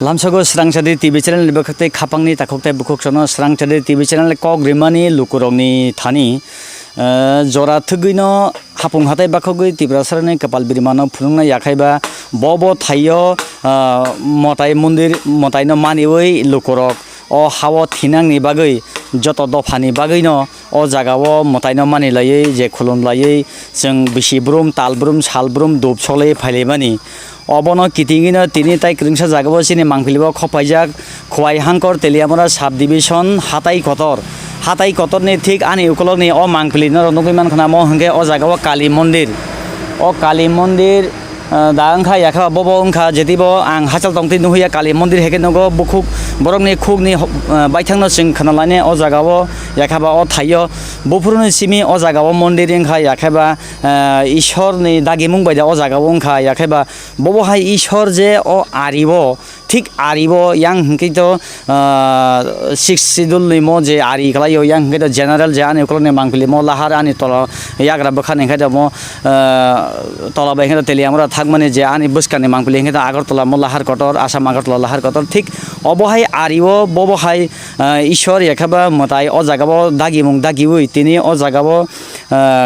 Lamsago Srangchadi TV channel bakte khapangni takhokte bukhoksono Srangchadi TV channel kok rimani lukurongni thani jora thugino hapung hatai bakhogui tibrasarani kapal birimano phulungna yakhaiba bobo thayo motai mundir motaino manioi lukurok o hawo thinangni bagui joto dofani bagino o jagao motaino mani layei je khulum layei जों बिसिब्रुम तालब्रुम सालब्रुम दुबसले फाइलेबानि अबनो कितिगिनो तिनि ताइ क्रिंसा जागाबो सिनि मांफिलिबो खपाइजाक Khowai हांकर तेलियामरा sub division हाताइ कतरनि ठीक आनि उकलगनि अ मांफिलिनो रनगुइमान खनामो हंगे अ जागाबो काली मन्दिर दा ओंखा याखा बबो ओंखा जेतिबो आं हाचाल तंति नुहैया काली मन्दिर हेके नगो बुखुक बरकनि खुगनि बाइथांनो जों खोनालाने अ जागाबो याखाबा अ थायो बुफुरनि सिमि अ जागाबो मन्दिर ओंखा याखाबा ईश्वरनि दागिमुं बायदा अ जागाबो ओंखा याखाबा बबोहाय ईश्वर जे अ आरिबो ठीक आरिबो यां हंकितो सिक्स शिड्यूल निमो जे आरि खलायो यां हंकितो जनरल जे आनि उकलनि मांफिलि मो लाहार आनि तल याग्रा बखानि हेके मो तला बायखेनो तेलियामरा थागमाने जे आनि बुसकानि मांफिलि हेके आगरतला मो लाहार कटर आसाम आगरतला लाहार कटर ठीक अबहाय आरिबो बबहाय ईश्वर याखाबा मताय अ जागाबो दागिमुं दागिवै तिनि अ जागाबो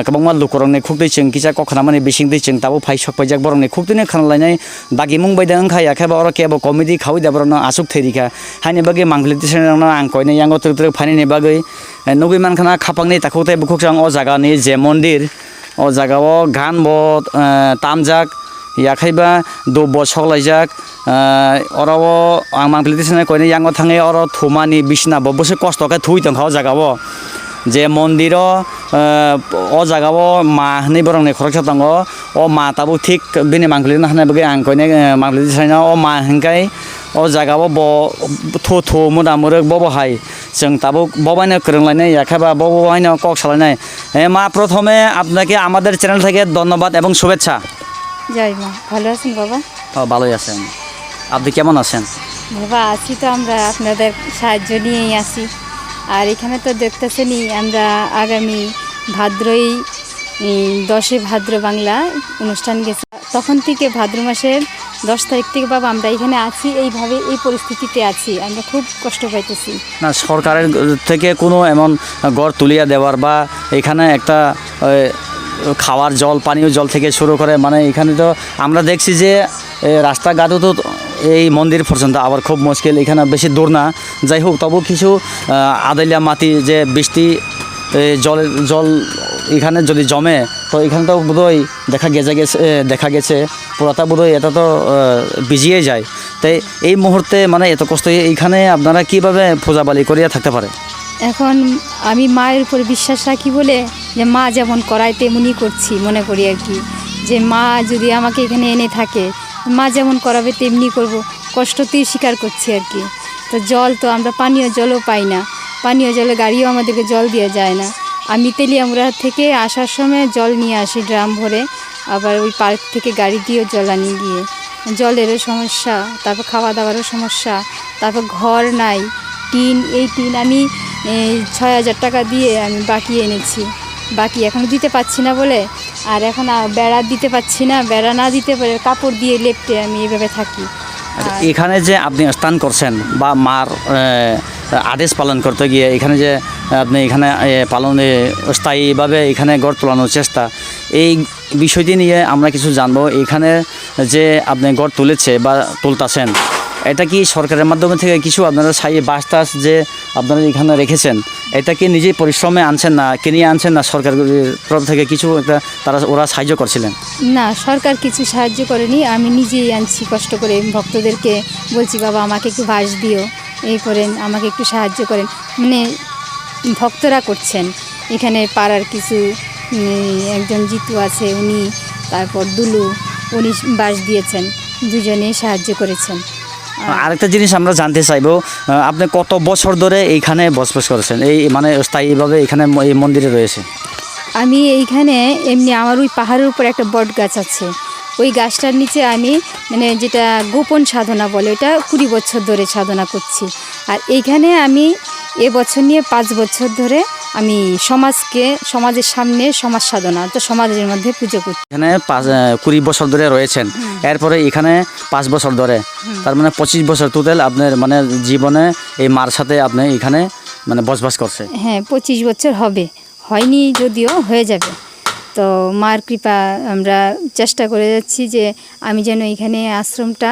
गोबांमा लुकरंनि खुक्ति जों किसा कखनामानि बिसिंदि जों ताबो फाइसक फाइजाक बरंनि खुक्तिनि खानलायनाय दागिमुं बायदा ओंखा याखाबा अर केबो कमिटि खावै दाबरनो आसुक थेरिखा हायनि बागै मांफिलि तिसनो आं कयने यांगो तुक फाइनि बागै नगै मानखाना खापांनि ताखौते बुखुकसां अ जागानि जे मन्दिर अ जागाबो गानबो तामजाक याखैबा दब्ब सलाइजाक अरावो आं मांफिलि तिसनो कयने यांगो थाङै अर थुमानि बिसना बबोसे कस्तके थुइ तंखा जागाबो जे मन्दिर अ जागाबो मा हनै बरंनि खरकसा दङ अ मा ताबो ठीक बिनि मांफिलि नाहनाय बागै आं कयने मांफिलि तिसनो अ मा हंखाय अ जागाबो ब थु मुदा मुरक बबहाय जों ताबो बबाइनो फोरोंलायनाय याखाबा बबाइनो কক सालायनाय মা প্রথমে আপনাকে আমাদের চ্যানেল থেকে ধন্যবাদ এবং শুভেচ্ছা। জয় মা, ভালো আছেন বাবা? ভালোই আছেন। আপনি কেমন আছেন? বাবা আছি তো, আমরা আপনাদের সাহায্য নিয়েই আছি। আর এখানে তো দেখতেছেনই আমরা আগামী ভাদ্রই 10 ভাদ্র বাংলা অনুষ্ঠান গেছে, তখন থেকে ভাদ্র মাসের 10 তারিখ থেকে বাবা আমরা এখানে আছি, এইভাবে এই পরিস্থিতিতে আছি, আমরা খুব কষ্ট পাইতেছি। না সরকারের থেকে কোনো এমন গড় তুলিয়া দেওয়ার বা এখানে একটা খাওয়ার জল পানীয় জল থেকে শুরু করে মানে এখানে তো আমরা দেখছি যে রাস্তাঘাটও তো এই মন্দির পর্যন্ত আবার খুব মুশকিল, এখানে বেশি দূর না, যাই হোক তবু কিছু আদালিয়া মাটি যে বৃষ্টি জল এখানে যদি জমে তো এখানে তো বোধহয় দেখা গেছে পুরাটা বোধহয় এটা তো ভিজিয়ে যায়। তাই এই মুহূর্তে মানে এত কষ্ট এইখানে আপনারা কীভাবে পূজাবালি করিয়া থাকতে পারে? এখন আমি মায়ের উপর বিশ্বাস রাখি বলে যে মা যেমন করায় তেমনই করছি মনে করি আর কি, যে মা যদি আমাকে এখানে এনে থাকে মা যেমন করাবে তেমনি করব, কষ্টতেই স্বীকার করছি আর কি। তো জল তো আমরা পানীয় জলও পাই না, পানীয় জলে গাড়িও আমাদেরকে জল দিয়ে যায় না। আমি তেলিয়ামুড়া থেকে আসার সময় জল নিয়ে আসি ড্রাম ভরে, আবার ওই পার্ক থেকে গাড়ি দিয়েও জল আনি গিয়ে, জলেরও সমস্যা, তারপর খাওয়া দাওয়ারও সমস্যা, তারপর ঘর নাই, এই টিন আমি 6,000 টাকা দিয়ে আমি বাকি এনেছি, বাকি এখনও দিতে পারছি না বলে, আর এখন বেড়া দিতে পারছি না, বেড়া না দিতে পারে কাপড় দিয়ে লেপটে আমি এইভাবে থাকি। এখানে যে আপনি স্থান করছেন বা মার আদেশ পালন করতে গিয়ে এখানে যে আপনি এখানে পালনে স্থায়ীভাবে এখানে গড় তোলানোর চেষ্টা, এই বিষয়টি নিয়ে আমরা কিছু জানবো। এখানে যে আপনি গড় তুলেছে বা তুলতাছেন, এটা কি সরকারের মাধ্যমে থেকে কিছু আপনারা বাস টাস যে আপনারা এখানে রেখেছেন, এটা কি নিজেই পরিশ্রমে আনছেন না কিনে আনছেন না সরকারের তরফ থেকে কিছু একটা ওরা সাহায্য করছিলেন? না, সরকার কিছু সাহায্য করেনি, আমি নিজেই আনছি কষ্ট করে। ভক্তদেরকে বলছি বাবা আমাকে একটু বাস দিও, এই করেন আমাকে একটু সাহায্য করেন, মানে ভক্তরা করছেন। এখানে পাড়ার কিছু একজন জিতু আছে উনি, তারপর দুলু উনি বাস দিয়েছেন, দুজনেই সাহায্য করেছেন। আরেকটা জিনিস আমরা জানতে চাইবো, আপনি কত বছর ধরে এইখানে বসবাস করেছেন, এই মানে স্থায়ীভাবে এখানে এই মন্দিরে রয়েছে? আমি এইখানে এমনি আমার ওই পাহাড়ের উপর একটা বট গাছ আছে, ওই গাছটার নিচে আমি মানে যেটা গোপন সাধনা বলে ওটা 20 বছর ধরে সাধনা করছি। আর এইখানে আমি এবছর নিয়ে 5 বছর ধরে আমি সমাজের সামনে সমাজ সাধনা তো সমাজের মধ্যে পুজো করছি। এখানে 20 বছর ধরে রয়েছেন, এরপরে এখানে 5 বছর ধরে, তার মানে 25 বছর টোটাল আপনার মানে জীবনে এই মার সাথে আপনি এখানে মানে বসবাস করছে। হ্যাঁ, 25 বছর হবে, হয়নি যদিও হয়ে যাবে। তো মার কৃপা আমরা চেষ্টা করে যাচ্ছি যে আমি যেন এখানে আশ্রমটা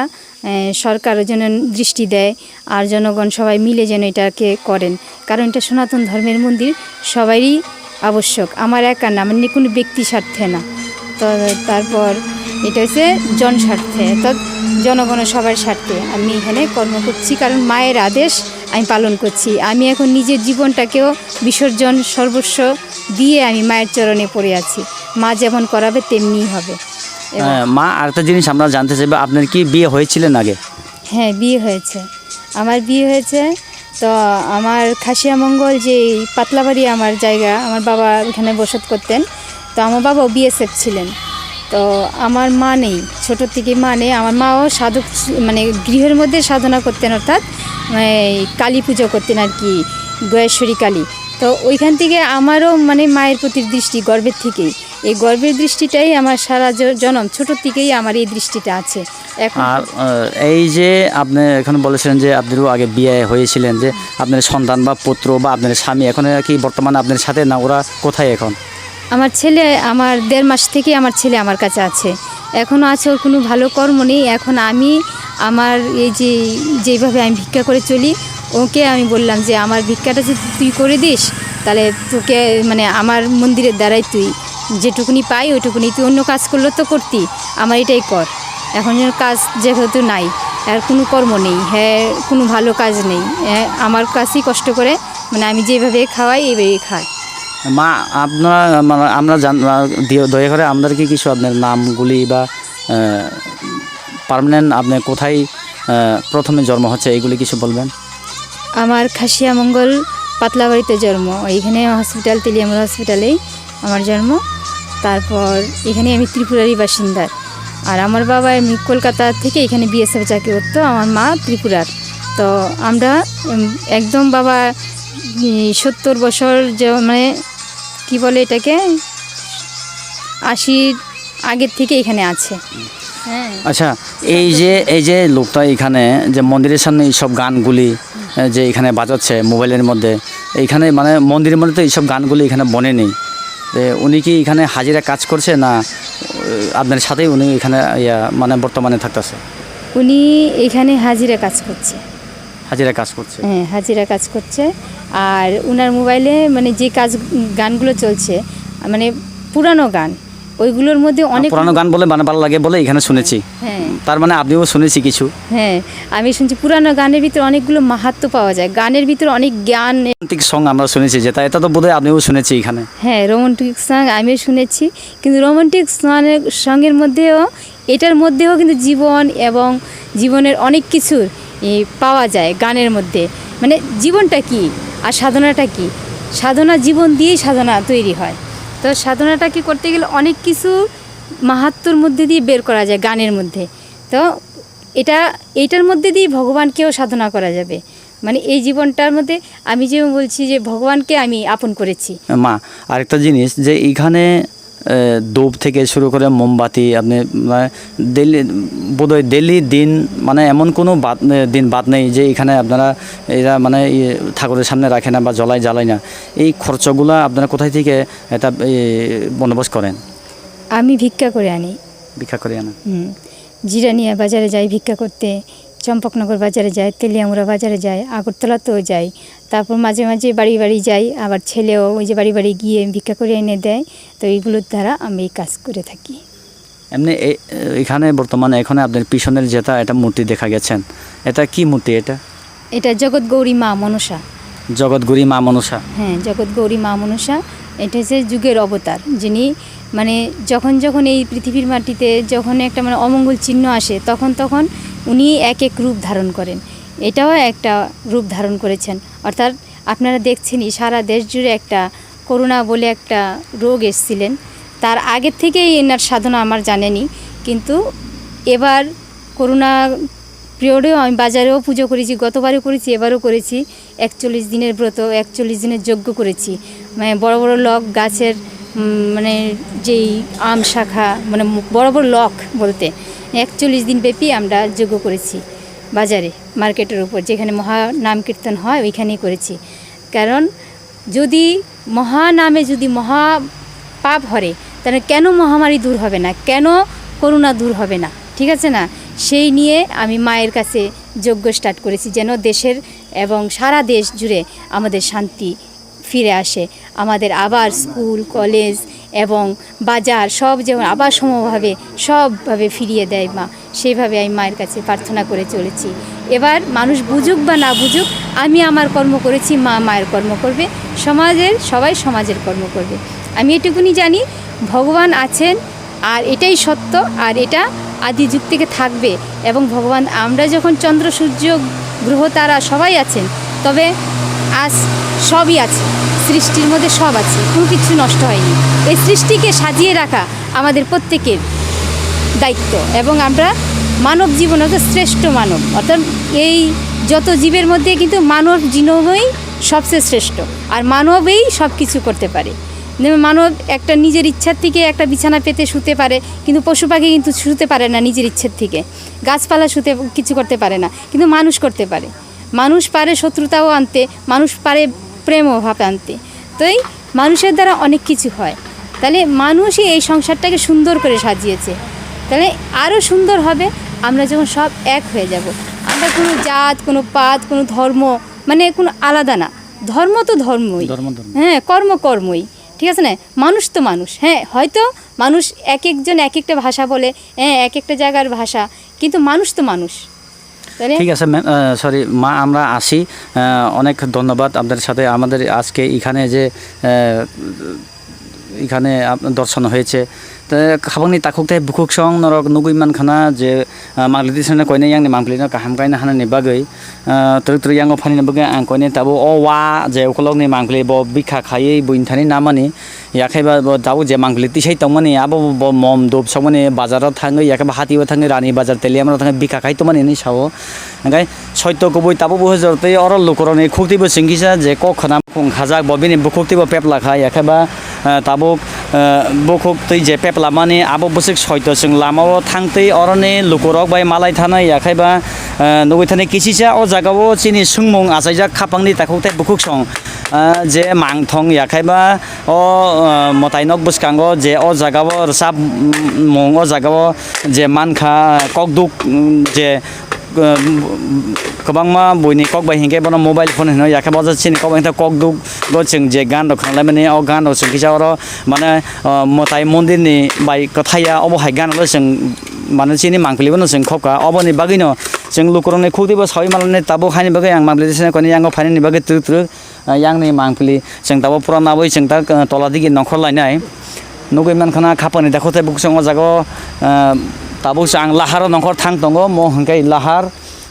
সরকারও যেন দৃষ্টি দেয় আর জনগণ সবাই মিলে যেন এটাকে করেন, কারণ এটা সনাতন ধর্মের মন্দির, সবারই আবশ্যক, আমার একার না, আমার কোনো ব্যক্তি স্বার্থে না। তো তারপর এটা হচ্ছে জনস্বার্থে, অর্থাৎ জনগণের সবার স্বার্থে আমি এখানে কর্ম করছি, কারণ মায়ের আদেশ আমি পালন করছি। আমি এখন নিজের জীবনটাকেও বিসর্জন সর্বস্ব দিয়ে আমি মায়ের চরণে পড়ে আছি। মা যেমন করাবে তেমনিই হবে। মা আরেকটা জিনিস আমরা জানতে চাইবো, আপনার কি বিয়ে হয়েছিলেন আগে? হ্যাঁ, বিয়ে হয়েছে, আমার বিয়ে হয়েছে। তো আমার খাসিয়ামঙ্গল যে পাতলাবাড়ি আমার জায়গা, আমার বাবা এখানে বসত করতেন। তো আমার বাবাও বিএসএফ ছিলেন। তো আমার মা নেই, ছোটোর থেকে মা নেই। আমার মাও সাধক, মানে গৃহের মধ্যে সাধনা করতেন, অর্থাৎ কালী পুজো করতেন আর কি, গয়েশ্বরী কালী। তো ওইখান থেকে আমারও মানে মায়ের প্রতি দৃষ্টি গর্বের থেকেই, এই গর্বের দৃষ্টিটাই আমার সারা জনম ছোটোর থেকেই আমার এই দৃষ্টিটা আছে। এখন আর এই যে আপনি এখন বলেছিলেন যে আপনারও আগে বিয়ে হয়েছিলেন, যে আপনার সন্তান বা পুত্র বা আপনার স্বামী এখন কি বর্তমানে আপনার সাথে না, ওরা কোথায় এখন? আমার ছেলে, আমার 1.5 মাস থেকে আমার ছেলে আমার কাছে আছে, এখনও আছে, ওর কোনো ভালো কর্ম নেই। এখন আমি আমার এই যেইভাবে আমি ভিক্ষা করে চলি, ওকে আমি বললাম যে আমার ভিক্ষাটা যদি তুই করে দিস, তাহলে তোকে মানে আমার মন্দিরের দ্বারাই তুই যেটুকুনি পাই ওইটুকুনি, তুই অন্য কাজ করলে তো করতি, আমার এটাই কর। এখন যেন কাজ যেহেতু নাই, আর কোনো কর্ম নেই, হ্যাঁ কোনো ভালো কাজ নেই, হ্যাঁ আমার কাছেই কষ্ট করে, মানে আমি যেভাবে খাওয়াই এইভাবেই খাই। মা আপনার মানে আমরা দয়া করে আমাদেরকে কিছু আপনার নামগুলি বা পার্মানেন্ট আপনি কোথায় প্রথমে জন্ম হচ্ছে এইগুলি কিছু বলবেন? আমার খাসিয়ামঙ্গল পাতলাবাড়িতে জন্ম, এইখানে হসপিটাল, তেলিয়ামুড়া হসপিটালেই আমার জন্ম। তারপর এখানে আমি ত্রিপুরারই বাসিন্দার। আর আমার বাবা এমনি কলকাতা থেকে এখানে বিএসএফ চাকরি করতো, আমার মা ত্রিপুরার। তো আমরা একদম বাবা 70 বছর যে মানে কি বলে এটাকে, 80 আগের থেকে এখানে আছে। হ্যাঁ, আচ্ছা, এই যে লোকটা এখানে যে মন্দিরের সামনে এইসব গানগুলি যে এখানে বাজাচ্ছে মোবাইলের মধ্যে, এইখানে মানে মন্দিরের মধ্যে তো এইসব গানগুলি এখানে বনে নেই, উনি কি এখানে হাজিরা কাজ করছে না আপনার সাথেই উনি এখানে মানে বর্তমানে থাকতেছে? উনি এখানে হাজিরা কাজ করছে। হাজিরা কাজ করছে? হ্যাঁ, হাজিরা কাজ করছে। আর ওনার মোবাইলে মানে যে গানগুলো চলছে, মানে পুরানো গান, ওইগুলোর মধ্যে অনেক পুরানো গান বলে মানে ভালো লাগে বলে এখানে শুনেছি। হ্যাঁ, তার মানে আপনিও শুনেছি কিছু? হ্যাঁ আমি শুনছি পুরানো গানের ভিতরে অনেকগুলো মাহাত্ম্য পাওয়া যায়, গানের ভিতরে অনেক জ্ঞান। রোমান্টিক সং আমরা শুনেছি, যেটা এটা তো বোধহয় আপনিও শুনেছি এখানে। হ্যাঁ, রোমান্টিক সং আমিও শুনেছি, কিন্তু রোমান্টিক সঙ্গের মধ্যেও এটার মধ্যেও কিন্তু জীবন এবং জীবনের অনেক কিছুর পাওয়া যায় গানের মধ্যে। মানে জীবনটা কি আর সাধনাটা কি, সাধনা জীবন দিয়েই সাধনা তৈরি হয়। তো সাধনাটাকে করতে গেলে অনেক কিছু মাহাত্ম্যর মধ্যে দিয়ে বের করা যায় গানের মধ্যে। তো এইটার মধ্যে দিয়ে ভগবানকেও সাধনা করা যাবে। মানে এই জীবনটার মধ্যে আমি যে বলছি যে ভগবানকে আমি আপন করেছি। মা আরেকটা জিনিস, যে এইখানে ধূপ থেকে শুরু করে মোমবাতি আপনি বোধহয় ডেলি দিন মানে এমন কোনো দিন বাদ নেই যে এখানে আপনারা এরা মানে ঠাকুরের সামনে রাখে না বা জ্বালায় না। এই খরচগুলো আপনারা কোথায় থেকে এটা বন্দোবস্ত করেন? আমি ভিক্ষা করে আনি। ভিক্ষা করে আনা? জিরানিয়া বাজারে যাই ভিক্ষা করতে, চম্পকনগর বাজারে যাই, তেলিয়ামুড়া বাজারে যাই, আগরতলাতেও যাই। তারপর মাঝে মাঝে বাড়ি বাড়ি যাই, আবার ছেলেও ওই যে বাড়ি বাড়ি গিয়ে ভিক্ষা করে এনে দেয়। তো এইগুলোর দ্বারা আমি এই কাজ করে থাকি। এমনি এখানে বর্তমানে এখানে আপনার পিছনের যেটা এটা মূর্তি দেখা গেছেন, এটা কি মূর্তি? এটা জগৎ গৌরী মা মনসা। জগৎগৌরী মা মনসা? হ্যাঁ, জগৎ গৌরী মা মনসা। এটা হচ্ছে যুগের অবতার, যিনি মানে যখন যখন এই পৃথিবীর মাটিতে যখন একটা মানে অমঙ্গল চিহ্ন আসে, তখন উনি এক এক রূপ ধারণ করেন। এটাও একটা রূপ ধারণ করেছেন। অর্থাৎ আপনারা দেখছেনই সারা দেশ জুড়ে একটা করোনা বলে একটা রোগ এসেছিলেন, তার আগের থেকেই এনার সাধনা আমার জানেনি, কিন্তু এবার করোনা পিরিয়ডেও আমি বাজারেও পুজো করেছি, গতবারও করেছি, এবারও করেছি। 41 দিনের ব্রত, 41 দিনের যজ্ঞ করেছি। মানে বড় বড় লক গাছের মানে যেই আম শাখা মানে বড় বড় লক বলতে 41 দিন ব্যাপী আমরা যজ্ঞ করেছি বাজারে, মার্কেটের উপর যেখানে মহা নাম কীর্তন হয় ওইখানেই করেছি। কারণ যদি মহানামে যদি মহা পাপ হরে, তাহলে কেন মহামারী দূর হবে না, কেন করোনা দূর হবে না, ঠিক আছে না? সেই নিয়ে আমি মায়ের কাছে যজ্ঞ স্টার্ট করেছি, যেন দেশের এবং সারা দেশ জুড়ে আমাদের শান্তি ফিরে আসে, আমাদের আবার স্কুল কলেজ এবং বাজার সব যেমন আবার সমভাবে সবভাবে ফিরিয়ে দেয় মা, সেইভাবে আমি মায়ের কাছে প্রার্থনা করে চলেছি। এবার মানুষ বুঝুক বা না বুঝুক, আমি আমার কর্ম করেছি, মা মায়ের কর্ম করবে, সমাজের সবাই সমাজের কর্ম করবে। আমি এটুকুনি জানি ভগবান আছেন, আর এটাই সত্য, আর এটা আদি যুগ থেকে থাকবে। এবং ভগবান, আমরা যখন চন্দ্র সূর্য গ্রহ তারা সবাই আছেন, তবে আজ সবই আছে, সৃষ্টির মধ্যে সব আছে, কোনো কিছু নষ্ট হয়নি। এই সৃষ্টিকে সাজিয়ে রাখা আমাদের প্রত্যেকের দায়িত্ব। এবং আমরা মানব জীবন অর্থাৎ শ্রেষ্ঠ মানব, অর্থাৎ এই যত জীবের মধ্যে কিন্তু মানব জীবনই সবচেয়ে শ্রেষ্ঠ, আর মানবেই সব কিছু করতে পারে। মানব একটা নিজের ইচ্ছার থেকে একটা বিছানা পেতে শুতে পারে, কিন্তু পশু পাখি কিন্তু শুতে পারে না নিজের ইচ্ছের থেকে, গাছপালা শুতে কিছু করতে পারে না, কিন্তু মানুষ করতে পারে। মানুষ পারে শত্রুতাও আনতে, মানুষ পারে প্রেম ভাব আনতে। তো এই মানুষের দ্বারা অনেক কিছু হয়। তাহলে মানুষই এই সংসারটাকে সুন্দর করে সাজিয়েছে, তাহলে আরও সুন্দর হবে আমরা যখন সব এক হয়ে যাব। আমরা কোনো জাত, কোনো পাত, কোনো ধর্ম মানে কোনো আলাদা না, ধর্ম তো ধর্মই, হ্যাঁ, কর্ম কর্মই, ঠিক আছে না? মানুষ তো মানুষ, হ্যাঁ, হয়তো মানুষ এক একজন এক একটা ভাষা বলে, হ্যাঁ, এক একটা জায়গার ভাষা, কিন্তু মানুষ তো মানুষ। ঠিক আছে ম্যাম, সরি মা, আমরা আসি। অনেক ধন্যবাদ আপনাদের সাথে আমাদের আজকে এখানে যে এখানে দর্শন হয়েছে। তো খাবাंनि ताखुकथाय बुखुकसं नरक नुगुइ मानखाना जे माग्लिति सने कोइने यांनि मांग्लिनो काहाम गायना हानानि बागै तुरु यांगो फानिनो बागै आं कोइने ताबो अ वा जे उखलगनि मांग्लि ब बिखा खायै बुइनथानि नामानि याखैबा दाबो जे मांग्लिति सै तंमानि आबो मम दुब समनि बाजाराव थाङो याखैबा हातिबो थाङो रानि बाजार तेलियामराव थाङो बिखा खाय तमानि नि सावो ओंखाय सत्य गुबै ताबो बुहजरतै अर लुकरनि खुक्तिबो सिंगिसा जे क खना खुं खाजाक बबिनि बुखुक्तिबो पेपलाखा याखैबा ताबो बुखुक्तै जे पेपलामानि आबो बुसिक सत्य जों लामाव थांतै अरनि लुकरक बाय मालाय थानाय याखैबा नुगै थानाय किसिसा अ जागाव चिनि सुंमुं आसायजाक खापांनि ताखुकथाय बुखुकसं जे मांथं याखैबा अ मताइनक बुसकांगो जे अ जागाव साब मुं अ जागाव जे मानखा ककदुक जे गोबांमा बयनि कक बाय हिंगे बन मोबाइल फोन होनो याखै बजा चिनि कक बाय कक दुक गो जों जे गान दखानलाय माने अ गान जों किसा अर माने मताइ मन्दिरनि बाय कथाया अबहाय गान जों माने चिनि मांखलिबो जों खका अबनि बागैनो जों लुकरनि खुदिबो सावै मालने ताबो खानि बागै आं मांखलिसने कोनि यांगो फाइनि बागै तुरु यांनि मांखलि जों ताबो पुराना बै जों ता तलादिगि नखरलायनाय नुगै मानखाना खापानि दाखोथाय बुकसं अ जागो ताबो आं लाहार नखर थां दङ म हंखाय लाहार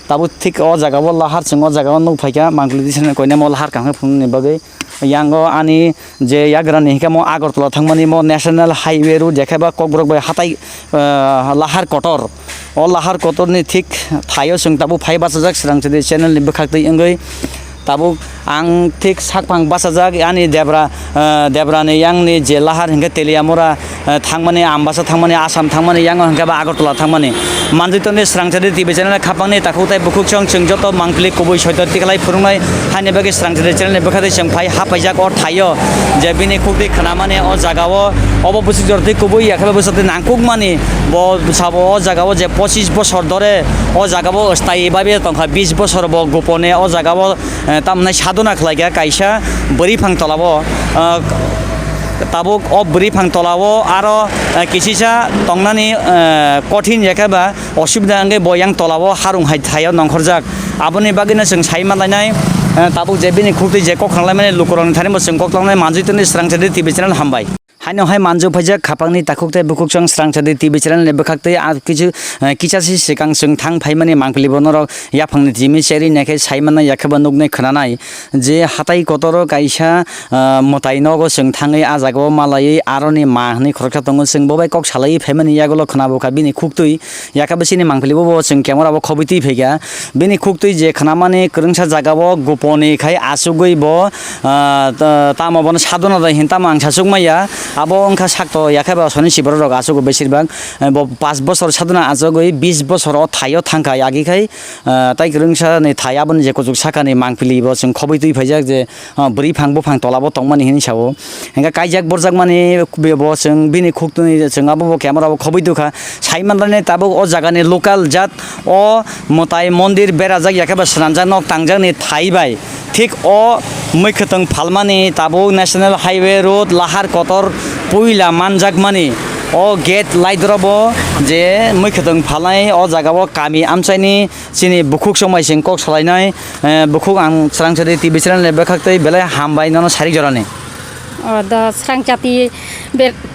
ताबो थिक अ जागाव लाहार जों अ जागाव नु फाइका मांखलि सने कोइने म लाहार कांखै फुंनि बागै यांगो आनि जे याग्रानि हिका म आगरतला थांमानि म नेशनल हाइवे रु देखाबा ककब्रक बाय हाताय लाहार कटर अ लाहार कटरनि थिक थायो जों ताबो फाइ बासाजाक स्रांचदि चेनेलनि बखाक्तै अंगै ताबो आं थिक साकपां बासाजाक आनि देब्रानि यांनि जे लाहार हिंगा तेलियामरा थांमानि आम्बासा थांमानि आसाम थांमानि यांगो हिंगाबा आगरतला थांमानि मानजितनि स्रांचदि टिभि चेनेल खापांनि ताखुकथाय बुखुकसं जों जत मांखलि कुबै सयत तिखालाय फुरुंनाय हानि बागै स्रांचदि चेनेलनि बखाक्तै जों फाइ हाफायजाक अ थायो जे बिनि खुक्ति खोनामानि अ जागाव अब बुसि जरति कुबै याखैबा बुसति नांकुक मानि ब साबो अ जागाव जे 25 बছর ধরে अ जागाव स्थायीभाबे तंखा 20 বছর ब गोपने अ जागाव तामनाय साधना खालायगा कायसा बोरि फांतलाव ताबुक अ बोरि फांतलाव आरो किसिसा तंनानि कठिन याखैबा असुबिदा अंगे बयां तलाव हारुं हाय थायो नंखरजाक आबनि बागैनो जों सायमालायनाय ताबुक जे बिनि खुक्ति जे कखांलाय माने लुकरनि थानि जों कखांलाय मानजितनि स्रांचदि टिभि चेनेल हामबाय। haino hai manjo phaijak khapangni takhuktai bukhukchang srangchade TV channel ne bakhaktai a kichu kichasi sikang sung thang phaimani mangpili bonorok yaphangni jimi cheri nakhai saimana yakhaba nugnai khonanai je hatai kotoro kaisa motai nogo sung thangai a jago malai aroni mahni khorkha tongo sung bobai kok salai phaimani yagolo khonabo bini khuktui yakabasini mangpili bo sung camera bo khobiti phega bini khuktui je khonamani krungsa jagao goponi khai asugui bo tamo bon sadona da hinta mang sasugmaya abo ongkha sakto yakaba soni siboro rok asugo besirbag bo 5 বছর sadona asugui 20 বছর o thayo thangka yagi khai tai krungsa ni thaya bon je kujuk sakani mangpili bo sung khobitui phaijak je bri phangbo phang tolabo tongmani hini sao enga kaijak borjak mani bo sung bini khuktui sung abo camera bo khobitu kha saimandane tabo o jagani local jat o motai mondir berajak yakaba sranjak nok tangjak ni thaibai ঠিক ও মৈখতং ফালমানি তাবো national highway road লাহার কতর পইলা মানজাকমানি ও gate লাইদ্রব যে মৈখতং ফালাই ও জাগাবো কামি আমচাইনি চিনি বুকুক সময় Singh cock সালাইনাই বুকুক আং স্রাংচাদি TV channel বেখাকতৈ বেলাই হামবাই নন সারি জরানি the स्रांचाती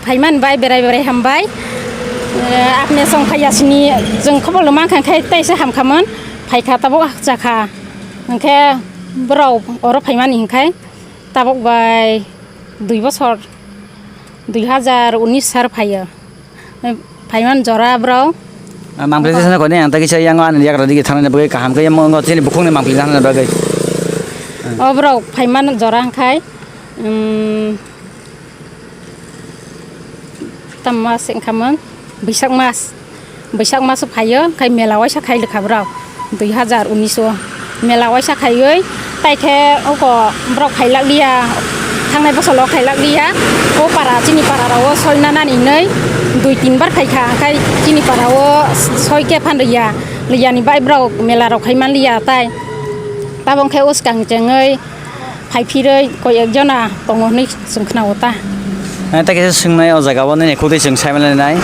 फाइमान bye बेराय बेराय हामबाय आपने सं फायासिनी जों खबर मा खांखाय ताइसे हामखामोन फायखा ताबो जाखा ओंखे ब्राव अर फाइमानि हिंखाय ताबक बाय 2 বছর 2019 सार फायो फाइमान जरा ब्राव मांगप्लि जाना कोने आं ताकि सायां आन याग्रा दिगे थांना बगै काहाम गय मंग थिनि बुखुंनि मांगप्लि जाना बगै अ ब्राव फाइमान जरा हांखाय तम्मा सेंखामोन बैसाग मास फायो खाय मेलावाय साखाय लेखाब्राव 2019 मेलावाय साखायै ताइखे अको ब्राव खायलागलिया थांनाय बोसोरल खायलागलिया ओ पारा चिनि पाराराव सयनानानि नै 2-3 बार खायखा खाय चिनि पाराव सयके फानरिया लियानि बाय ब्राव मेलाराव खायमान लिया ताइ ताबंखे उसकांजोङै फायफिरै कय एकजना दङनै जोंखनावता ताकि सोंनाय ओ जागाव नै खुदै जों सायमालायनाय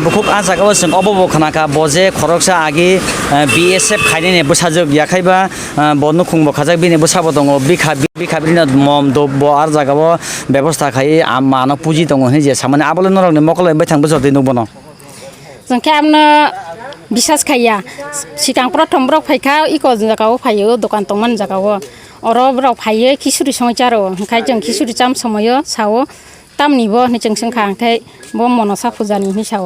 बुखुक आ जागाव जों अबब खनाका बजे खरकसा आगि बीएसएफ खायने बसाजोग याखायबा बनु खुंबो खाजाक बिने बसाबो दङ बिखाबिना मम दब आर जागाव व्यवस्था खाय मानो पुजि दङ हे जे सामाने आबले नरगने मकले बैथांबो जदि नुबनो जोंखे आमनो बिसास खाया सिगां प्रथम ब्रक फायखा इको जागाव फायो दखान तंमान जागाव अरब्राव फायो खिसुरि संचारो ओंखाय जों खिसुरि जाम समयो सावो तामनिबो नि जों सोंखा ओंखाय बो मनसा फुजानि हिसाव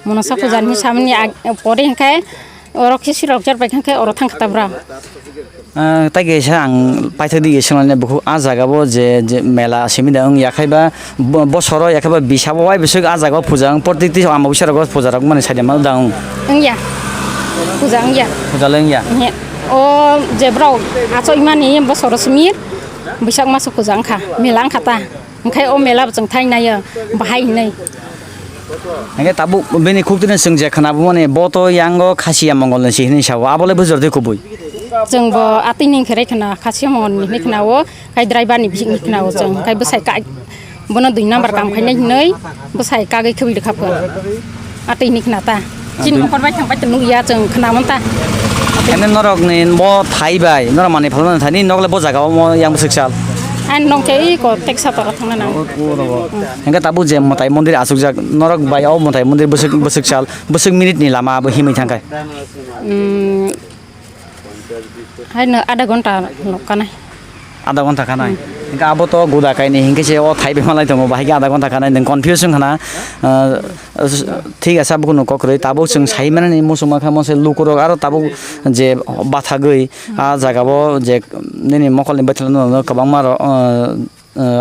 मनसा फुजानि हिसाबनि परे ओंखाय अर खिसुरि रकजार बायखांखाय अर थांखाताब्रा ताकि आं पाइथदि सोंनानै बुखु आ जागाव जे मेला सिमिदा ओं याखायबा बसरो याखायबा बिसाबवाय बिसोग आ जागाव फुजां प्रत्येकति आमा बिसरग फुजारक माने साइदमा दां ओंया फुजा ओंया फुजालंया ओ जेब्राव आचो इमानि बसरो समिर बैसाग मास फुजा ओंखा मेला ओंखाता ओंखाय ओ मेला जों थाइनायो बाहायनै ओंखाय ताबु बेनि खुक्तिने जों जे खानाबो माने बतो यांगो खासिया मंगलनि सिहिनि साव आबले बुजरदे खुबै जोंबो आतिनि खेरै खाना खासिया मंगलनि खानावो खाय ड्राइभारनि बिनि खानावो जों खाय बसाय का बनो 2 नाम्बार काम खायनाय नै बसाय कागै खबिद खाफो आतिनि खानाता जिन नखरबाय थांबाय तनुया जों खानामोनता एने नरकनि मो थाइबाय नर माने फलमान थानि नगले ब जागाव मो yang सकसाल आन नंखे इको टेक्सातर थांना ओंखाय ताबु जे मताय मन्दिर आसुकजाक नरक बाय औ मताय मन्दिर बसकसाल बसक मिनिटनि लामा बो हिमै थांखाय हायनो आधा घन्टा लकानाय आधा घन्टा खानाय इनका आबो तो गुदा कायनि हिंकेसे ओ थाइबे मालाय दङ बाहाय आधा घन्टा खानाय नों कन्फ्यूजन खाना ठीक আছে बुकुनु ककरै ताबो जों साइमाननि मोसुमा खामसे लुकुरक आरो ताबो जे बाथा गै आ जागाबो जे नैनि मकलनि बैथलन गोबां मार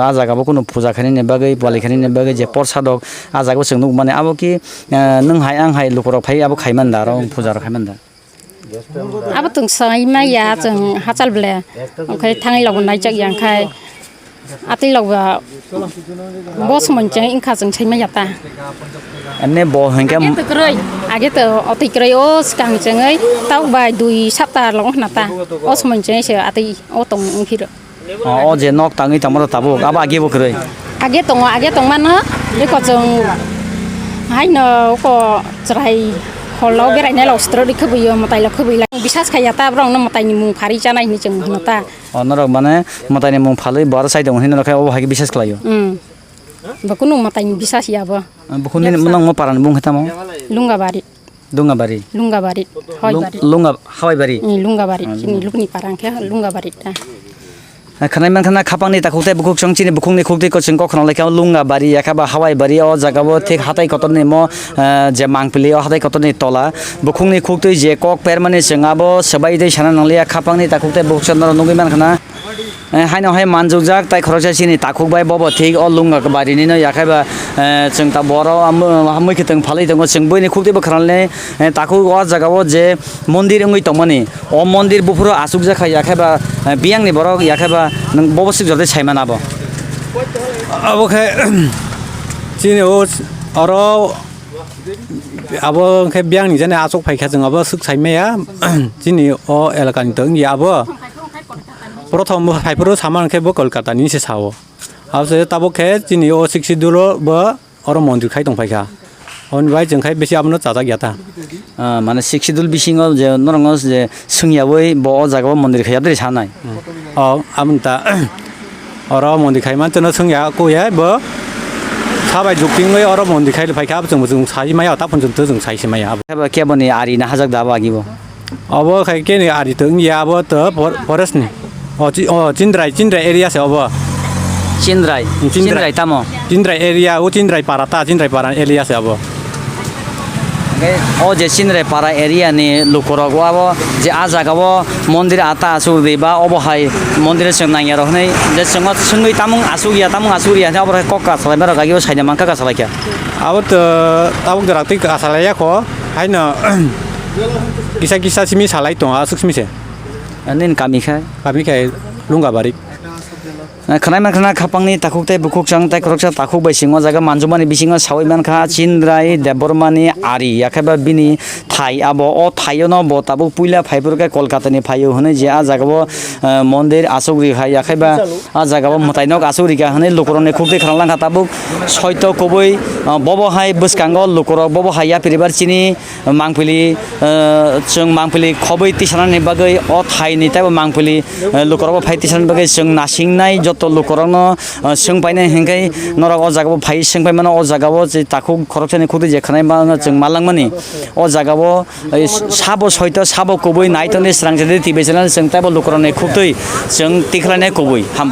आ जागाबो कुनु फुजा खानि बागै बालि खानि बागै जे प्रसादक आ जागाबो जों माने आबो कि नों हाय आं हाय लुकुरक फाय आबो खायमान दा र फुजा र खायमान दा अब तुं साइमाया जों हाचालब्ले ओंखाय थाङै लागनाय जायांखाय आतै लागबा बस मोनजों इंखा जों साइमायाता एने ब हेंके आगे तो अतै क्रय ओ सिगांजोङै ताव बाय 2 सप्ताह लं हनाता अस मोनजों एसे आतै ओ तं ओंखिर ओ जे नक ताङै तमरा ताबो आबा आगे बखरै आगे तं मानो बेखौ जों हायनो को जराय हलाव बेरायनाय लावस्त्र खोबैयो मताइल खोबैला बिसास खायाता ब्रावनो मताइनि मुं फारि जानायनि जों होनता अनरक माने मताइनि मुं फालै बर साइदों हिन रखाय ओ हागि बिसास खालायो Bakunu matai bisa siapa? bukhuni nang mo paran bung hetamo Lunga bari, dungabari hoi bari. lunga hawai bari Lunga bari, sini lukni parang kaya lunga bari dah. khanai man khana khapangni takhuktai bukhuk chongchini bukhungni khukti ko chingko khona lekha lunga bari yakaba hawai bari o jagabo thik hatai kotoni mo je mangpili o hatai kotoni tola bukhungni khukti je kok permane chingabo sabai dei sana nanglia khapangni takhuktai bukhchandra nungui man khana haino hai manjujak tai khoroksa chini takhukbai bobo thik o lunga bari ni no yakaba chingta boro amui khiteng phalai tongo chingboini khukti bo khranle takhuk o jagabo je mondir ungui tongmani o mondir bufuro asuk jakha yakaba biangni borok yakaba nang bobo sik jorde chaima nabo abo khai chini o aro abo khai biang ni jane asok phai kha jang abo suk chaime ya chini o elaka ni tong ya abo prothom phai pro saman khai bo kolkata ni se sao ase tabo khai chini o siksi dulo bo aro mondir khai tong phai kha on bai jeng khai besi abno chaja gyata মানে শিক্ষিতুল বিসিংও যে নরঙ্গস যে সুংয়াবই ব জাগাও মন্দির খাইয়াদরি সানাই o amta aro mondir khai man chana sungya ko ya bo sabai juktingoi aro mondir khai phai kha jeng jeng sai mai ta phun jeng jeng sai se mai খাইবা কেবনি আরি না হাজাক দাবা আগিব abo khai ke ni ari tong ya abo to forest ni o chindrai area se abo চিন্দ্রাই চিন্দ্রাই তামো chindrai area o chindrai para area se abo ও যে চিন্দ্রাই পাড়া area নি লুকরক ওয়াবো যে আ জাগাবো মন্দির আতা আসু দেবা অবহাই মন্দিরের সঙ্গে নাইয়া রহনে যে সঙ্গ সঙ্গই তামুং আসুরিয়া অবর কক্কা সালাইবার গাগিও সাইনা মাংকা কা সালাইকা abo to tabuk darak tik asalaya ko haino kisa simi salai to asuk simi se নিন কামি খায় kami kai lunga barik খানাই মান খানা খাপাংনি তাকুকতাই বুকুক চাং তাই খরকসা তাকুক বাই সিংহ জায়গা মানজুমানি বিসিংহ সাওই মান খা চিন্দ্রাই দেববর্মানি আরি ইয়াখাবা বিনি থাই আবো ও থাইও ন ব তাবু পুইলা ফাইপুরকে কলকাতানি ফাইও হনে যে আ জাগাবো মন্দির আসুগরি খাই ইয়াখাবা আ জাগাবো মতাইনক আসুগরিকা হনে লুকরনে খুকতে খালাং খা তাবুক সৈত কবই বব হাই বসকাঙ্গ লুকর বব হাইয়া পরিবার চিনি মাংপিলি जों मांगफिलि खबै तिसानानि बागै अ थाइनि ताबो मांगफिलि लुकरबो फाइ तिसानानि बागै जों नासिंनाय जत लुकरनो सोंपाइनाय हेंखाय नरक अ जागाबो फाइ सोंपाइ माने अ जागाबो जे ताखौ खरकसानि खुदै जेखानाय मा जों मालांमानि अ जागाबो साबो सयत साबो कबै नायतनि स्रांजेदि टिभि चेनेल जों ताबो लुकरने खुदै जों तिख्लायनाय कबै हामबाय